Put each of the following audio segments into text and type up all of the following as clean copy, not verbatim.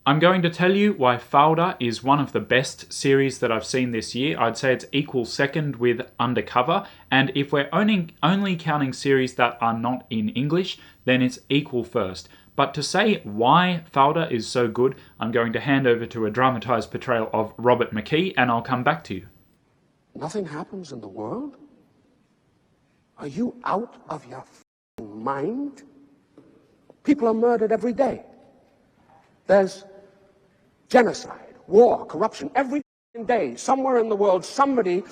I'm going to tell you why Fauda is one of the best series that I've seen this year. I'd say it's equal second with Undercover, and if we're only counting series that are not in English, then it's equal first. But to say why Fauda is so good, I'm going to hand over to a dramatised portrayal of Robert McKee, and I'll come back to you. Nothing happens in the world? Are you out of your mind? People are murdered every day. There's genocide, war, corruption. Every day, somewhere in the world, somebody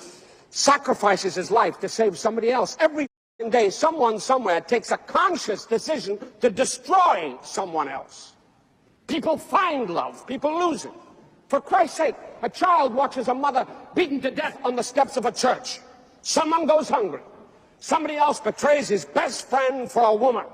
sacrifices his life to save somebody else. Every day, someone somewhere takes a conscious decision to destroy someone else. People find love, people lose it. For Christ's sake, a child watches a mother beaten to death on the steps of a church. Someone goes hungry. Somebody else betrays his best friend for a woman.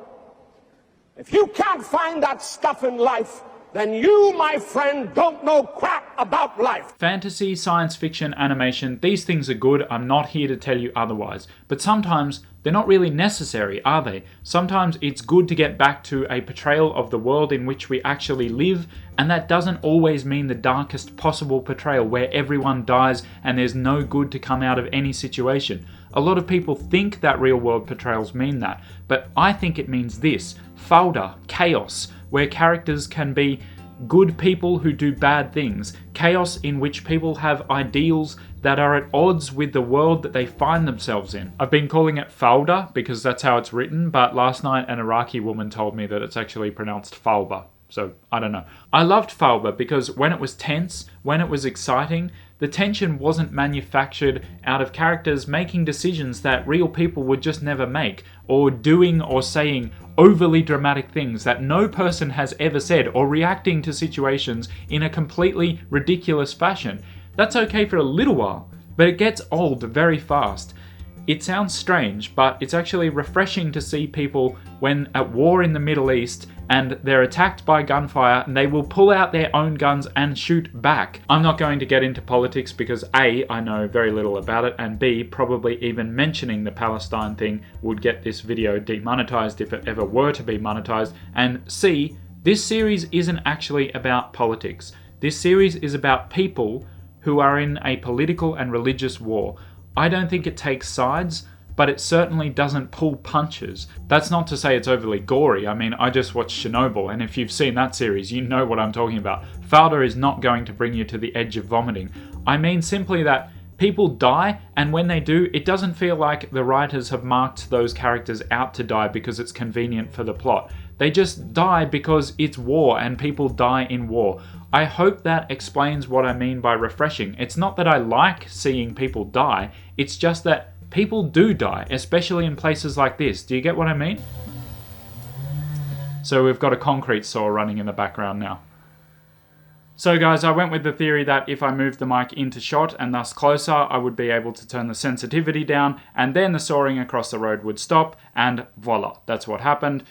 If you can't find that stuff in life, then you, my friend, don't know crap about life. Fantasy, science fiction, animation, these things are good. I'm not here to tell you otherwise. But sometimes they're not really necessary, are they? Sometimes it's good to get back to a portrayal of the world in which we actually live, and that doesn't always mean the darkest possible portrayal where everyone dies and there's no good to come out of any situation. A lot of people think that real-world portrayals mean that, but I think it means this: Fauda, chaos, where characters can be good people who do bad things, chaos in which people have ideals that are at odds with the world that they find themselves in. I've been calling it Fauda because that's how it's written, but last night an Iraqi woman told me that it's actually pronounced Fauda. So, I don't know. I loved Fauda because when it was tense, when it was exciting, the tension wasn't manufactured out of characters making decisions that real people would just never make, or doing or saying overly dramatic things that no person has ever said, or reacting to situations in a completely ridiculous fashion. That's okay for a little while, but it gets old very fast. It sounds strange, but it's actually refreshing to see people when at war in the Middle East and they're attacked by gunfire and they will pull out their own guns and shoot back. I'm not going to get into politics because A, I know very little about it, and B, probably even mentioning the Palestine thing would get this video demonetized if it ever were to be monetized, and C, this series isn't actually about politics. This series is about people who are in a political and religious war. I don't think it takes sides, but it certainly doesn't pull punches. That's not to say it's overly gory. I mean, I just watched Chernobyl, and if you've seen that series, you know what I'm talking about. Fauda is not going to bring you to the edge of vomiting. I mean simply that people die, and when they do, it doesn't feel like the writers have marked those characters out to die because it's convenient for the plot. They just die because it's war, and people die in war. I hope that explains what I mean by refreshing. It's not that I like seeing people die, it's just that people do die, especially in places like this. Do you get what I mean? So we've got a concrete saw running in the background now. So guys, I went with the theory that if I moved the mic into shot and thus closer, I would be able to turn the sensitivity down, and then the sawing across the road would stop, and voila, that's what happened.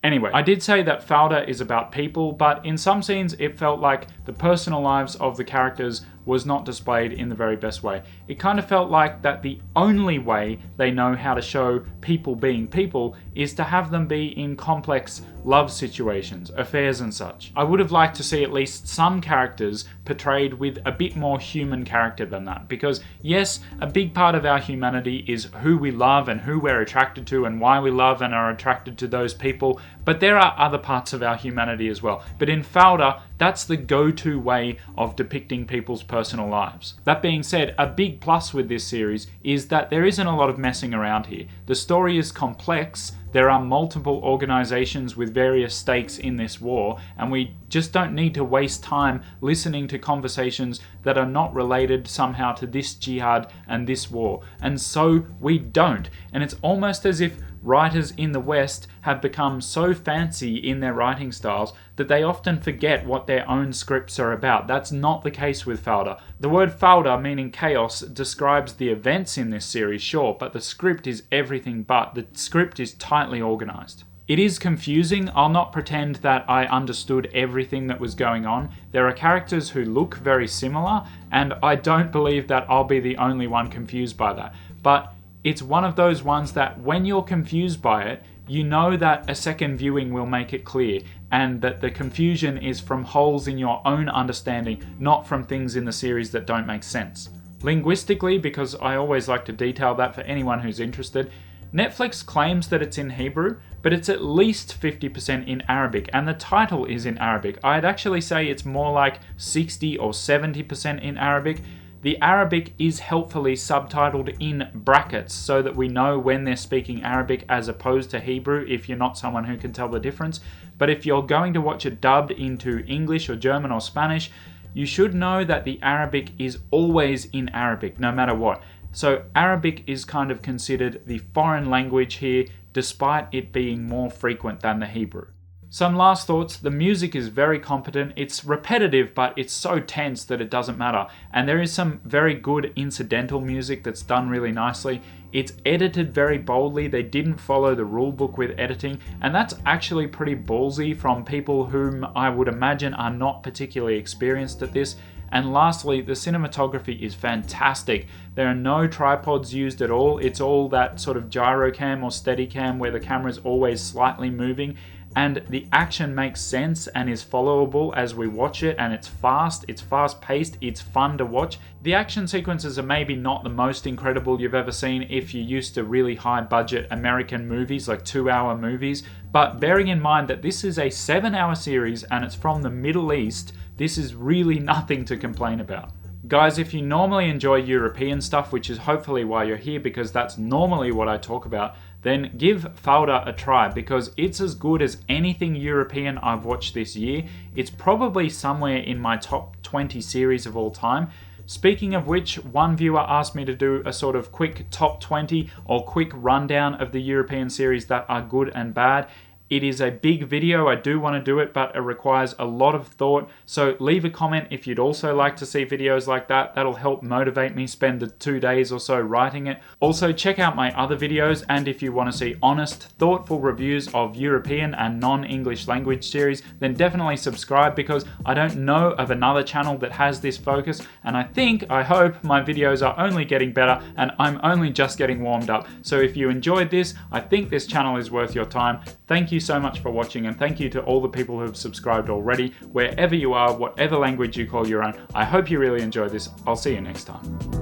Anyway, I did say that Fauda is about people, but in some scenes it felt like the personal lives of the characters was not displayed in the very best way. It kind of felt like that the only way they know how to show people being people is to have them be in complex love situations, affairs and such. I would have liked to see at least some characters portrayed with a bit more human character than that, because yes, a big part of our humanity is who we love and who we're attracted to and why we love and are attracted to those people, but there are other parts of our humanity as well. But in Fauda, that's the go-to way of depicting people's personal lives. That being said, a big plus with this series is that there isn't a lot of messing around here. The story is complex, there are multiple organizations with various stakes in this war, and we just don't need to waste time listening to conversations that are not related somehow to this jihad and this war. And so we don't. And it's almost as if writers in the West have become so fancy in their writing styles that they often forget what their own scripts are about. That's not the case with Fauda. The word Fauda, meaning chaos, describes the events in this series, sure, but the script is everything but. The script is tightly organized. It is confusing. I'll not pretend that I understood everything that was going on. There are characters who look very similar, and I don't believe that I'll be the only one confused by that. But it's one of those ones that when you're confused by it, you know that a second viewing will make it clear. and that the confusion is from holes in your own understanding, not from things in the series that don't make sense. Linguistically, because I always like to detail that for anyone who's interested, Netflix claims that it's in Hebrew, but it's at least 50% in Arabic, and the title is in Arabic. I'd actually say it's more like 60 or 70% in Arabic. The Arabic is helpfully subtitled in brackets so that we know when they're speaking Arabic as opposed to Hebrew if you're not someone who can tell the difference. But if you're going to watch it dubbed into English or German or Spanish, you should know that the Arabic is always in Arabic, no matter what. So Arabic is kind of considered the foreign language here, despite it being more frequent than the Hebrew. Some last thoughts. The music is very competent. It's repetitive, but it's so tense that it doesn't matter. And there is some very good incidental music that's done really nicely. It's edited very boldly. They didn't follow the rule book with editing, and that's actually pretty ballsy from people whom I would imagine are not particularly experienced at this. And lastly, the cinematography is fantastic. There are no tripods used at all. It's all that sort of gyrocam or steadicam where the camera is always slightly moving, and the action makes sense and is followable as we watch it, and it's fast-paced, it's fun to watch. The action sequences are maybe not the most incredible you've ever seen if you're used to really high-budget American movies, like 2-hour movies, but bearing in mind that this is a 7-hour series and it's from the Middle East, this is really nothing to complain about. Guys, if you normally enjoy European stuff, which is hopefully why you're here because that's normally what I talk about, then give Fauda a try because it's as good as anything European I've watched this year. It's probably somewhere in my top 20 series of all time. Speaking of which, one viewer asked me to do a sort of quick top 20 or quick rundown of the European series that are good and bad. It is a big video, I do want to do it, but it requires a lot of thought. So leave a comment if you'd also like to see videos like that. That'll help motivate me spend the 2 days or so writing it. Also, check out my other videos, and if you want to see honest, thoughtful reviews of European and non-English language series, then definitely subscribe because I don't know of another channel that has this focus, and I hope my videos are only getting better and I'm only just getting warmed up. So if you enjoyed this, I think this channel is worth your time. Thank you so much for watching, and thank you to all the people who have subscribed already, wherever you are, whatever language you call your own. I hope you really enjoyed this. I'll see you next time.